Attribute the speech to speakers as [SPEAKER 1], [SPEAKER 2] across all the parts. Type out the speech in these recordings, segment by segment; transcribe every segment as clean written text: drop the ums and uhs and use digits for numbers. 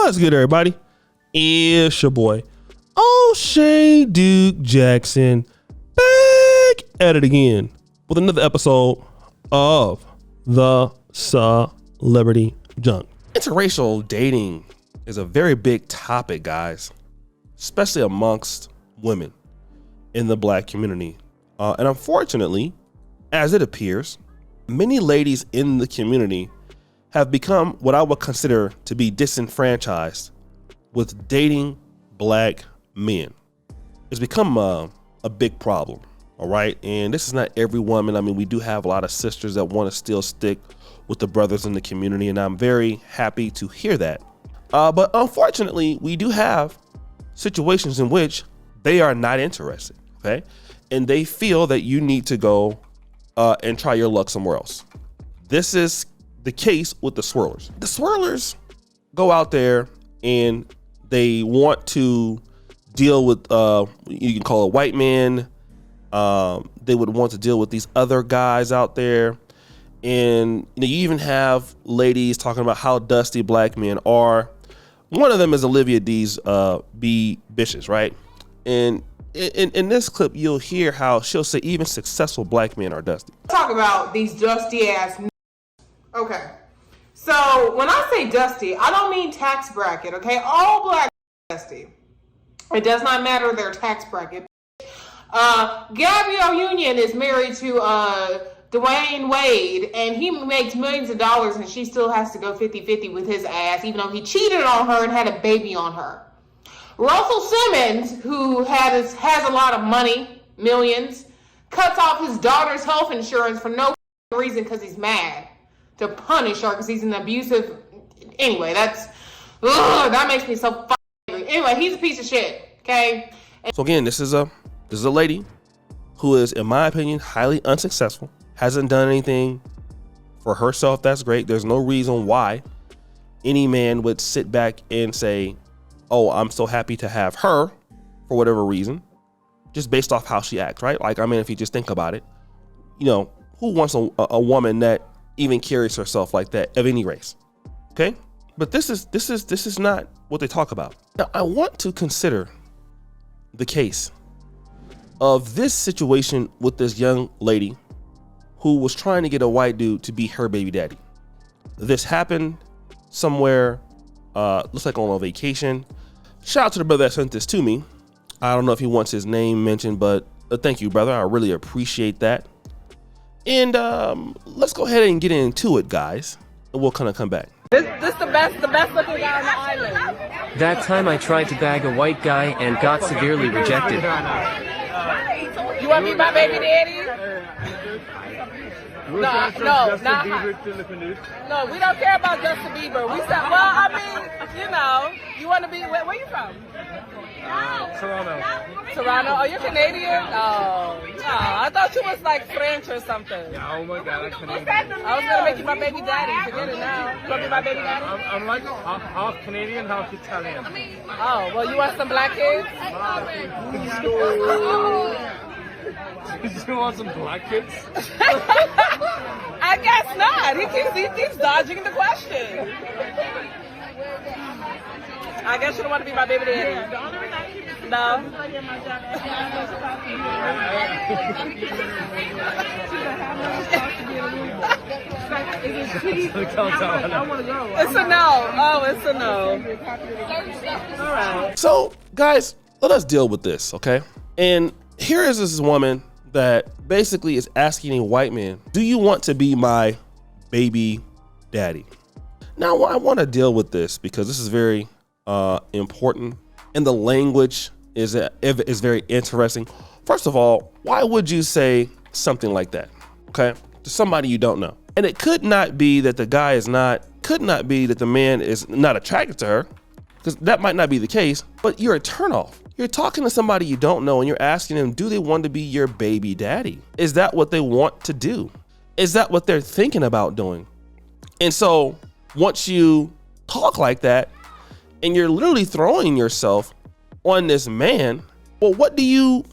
[SPEAKER 1] What's good, everybody? It's your boy, O'Shea Duke Jackson, back at it again with another episode of the Celebrity Junk. Interracial dating is a very big topic, guys, especially amongst women in the black community. And unfortunately, as it appears, many ladies in the community have become what I would consider to be disenfranchised with dating black men. It's become a big problem, all right? And this is not every woman. I mean, we do have a lot of sisters that want to still stick with the brothers in the community, and I'm very happy to hear that. But unfortunately, we do have situations in which they are not interested, okay? And they feel that you need to go and try your luck somewhere else. This is the case with the swirlers. The swirlers go out there and they want to deal with, you can call it white men. They would want to deal with these other guys out there. And you even have ladies talking about how dusty black men are. One of them is Olivia Dee's B. Bitches, right? And in this clip, you'll hear how she'll say even successful black men are dusty.
[SPEAKER 2] Talk about these dusty ass. Okay, so when I say dusty, I don't mean tax bracket, okay? All black dusty. It does not matter their tax bracket. Gabrielle Union is married to Dwayne Wade, and he makes millions of dollars, and she still has to go 50-50 with his ass, even though he cheated on her and had a baby on her. Russell Simmons, who has a lot of money, millions, cuts off his daughter's health insurance for no reason because he's mad. To punish her because he's an abusive. Anyway, that makes me so fucking angry. Anyway, he's a piece of shit. Okay.
[SPEAKER 1] So again, this is a lady who is, in my opinion, highly unsuccessful. Hasn't done anything for herself that's great. There's no reason why any man would sit back and say, "Oh, I'm so happy to have her," for whatever reason, just based off how she acts, right? Like, I mean, if you just think about it, you know, who wants a woman that even carries herself like that of any race? Okay, but this is not what they talk about. Now, I want to consider the case of this situation with this young lady who was trying to get a white dude to be her baby daddy. This happened somewhere, looks like on a vacation. Shout out to the brother that sent this to me. I don't know if he wants his name mentioned, but thank you, brother. I really appreciate that. And let's go ahead and get into it, guys, and we'll kind of come back.
[SPEAKER 2] This the best looking guy on the island.
[SPEAKER 3] That time I tried to bag a white guy and got severely rejected.
[SPEAKER 2] You want to be my baby daddy? No, we don't care about Justin Bieber. We said, well, I mean, you know, you want to be, where you from? Toronto. Oh, you're Canadian? Oh, I thought you was like French or something.
[SPEAKER 4] Yeah, oh my God, I'm Canadian.
[SPEAKER 2] I was gonna make you my baby daddy. Forget it now. You want to be my baby daddy?
[SPEAKER 4] I'm like half Canadian, half Italian.
[SPEAKER 2] Oh, well, you want some black kids?
[SPEAKER 4] You want some black kids?
[SPEAKER 2] I guess not. He keeps dodging the question. I guess you don't want to be my baby daddy. No. It's a no. Oh, it's a no. All right.
[SPEAKER 1] So, guys, let us deal with this, okay? And here is this woman that basically is asking a white man, "Do you want to be my baby daddy?" Now, I want to deal with this because this is very important, and the language is very interesting. First of all, why would you say something like that, okay, to somebody you don't know? And it could not be that the man is not attracted to her, because that might not be the case, but you're a turnoff. You're talking to somebody you don't know and you're asking them, do they want to be your baby daddy? Is that what they want to do? Is that what they're thinking about doing? And so once you talk like that and you're literally throwing yourself on this man, well, what do you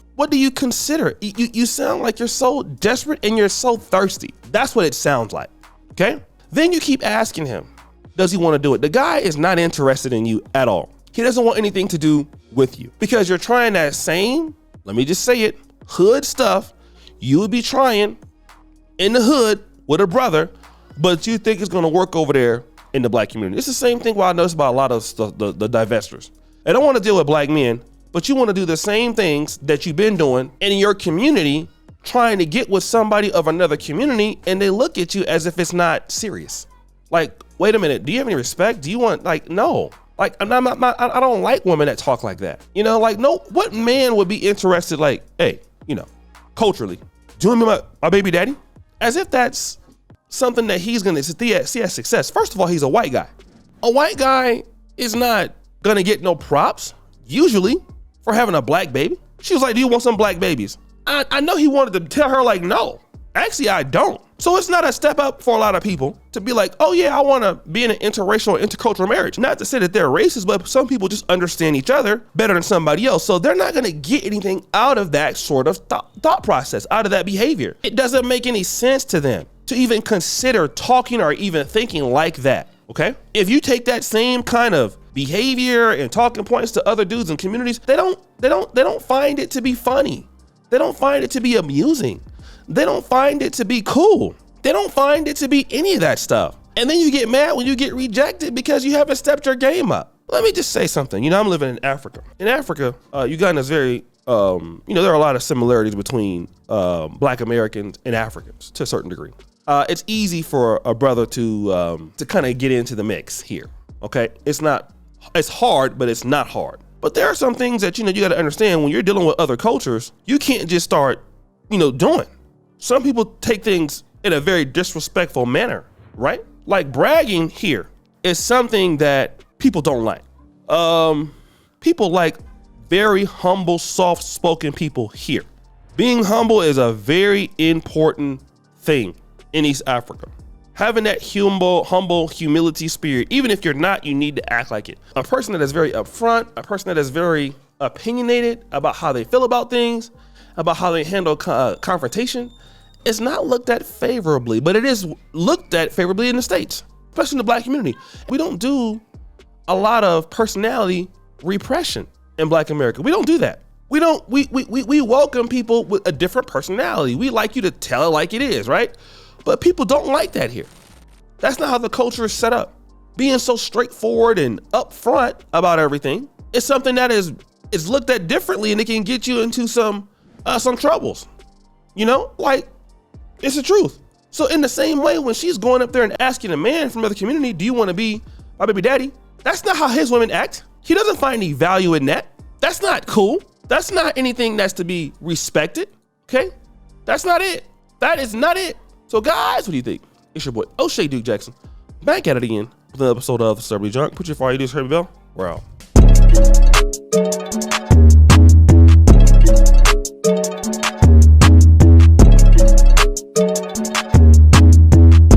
[SPEAKER 1] consider? You sound like you're so desperate and you're so thirsty. That's what it sounds like, okay? Then you keep asking him, does he want to do it? The guy is not interested in you at all. He doesn't want anything to do with you because you're trying that same, let me just say it, hood stuff you would be trying in the hood with a brother, but you think it's going to work over there in the black community. It's the same thing what I notice about a lot of the divestors. They don't want to deal with black men, but you want to do the same things that you've been doing in your community, trying to get with somebody of another community, and they look at you as if it's not serious. Like, wait a minute, do you have any respect? Do you want, like, no. Like, I don't like women that talk like that. You know, like, no, what man would be interested, like, hey, you know, culturally, do you want me my baby daddy? As if that's something that he's gonna see as success. First of all, he's a white guy. A white guy is not gonna get no props, usually, for having a black baby. She was like, do you want some black babies? I know he wanted to tell her, like, no, actually I don't. So it's not a step up for a lot of people to be like, oh yeah, I wanna be in an interracial, intercultural marriage. Not to say that they're racist, but some people just understand each other better than somebody else. So they're not gonna get anything out of that sort of thought process, out of that behavior. It doesn't make any sense to them to even consider talking or even thinking like that, okay? If you take that same kind of behavior and talking points to other dudes in communities, they don't find it to be funny. They don't find it to be amusing. They don't find it to be cool. They don't find it to be any of that stuff. And then you get mad when you get rejected because you haven't stepped your game up. Let me just say something. You know, I'm living in Africa. In Africa, Uganda is very, there are a lot of similarities between Black Americans and Africans to a certain degree. It's easy for a brother to kind of get into the mix here, okay? It's hard, but it's not hard. But there are some things that, you got to understand when you're dealing with other cultures, you can't just start, doing. Some people take things in a very disrespectful manner, right? Like bragging here is something that people don't like. People like very humble, soft-spoken people here. Being humble is a very important thing in East Africa. Having that humble humility spirit, even if you're not, you need to act like it. A person that is very upfront, a person that is very opinionated about how they feel about things, about how they handle confrontation, is not looked at favorably, but it is looked at favorably in the States, especially in the Black community. We don't do a lot of personality repression in Black America. We don't do that. We welcome people with a different personality. We like you to tell it like it is, right? But people don't like that here. That's not how the culture is set up. Being so straightforward and upfront about everything is something that is looked at differently, and it can get you into some troubles. Like, it's the truth. So in the same way, when she's going up there and asking a man from another community, do you want to be my baby daddy? That's not how his women act. He doesn't find any value in that. That's not cool. That's not anything that's to be respected, okay? That's not it. That is not it. So guys, what do you think? It's your boy, O'Shea Duke Jackson, back at it again with another episode of Celebrity Junk. Put your fire, you do, Herbie Bell. We're out.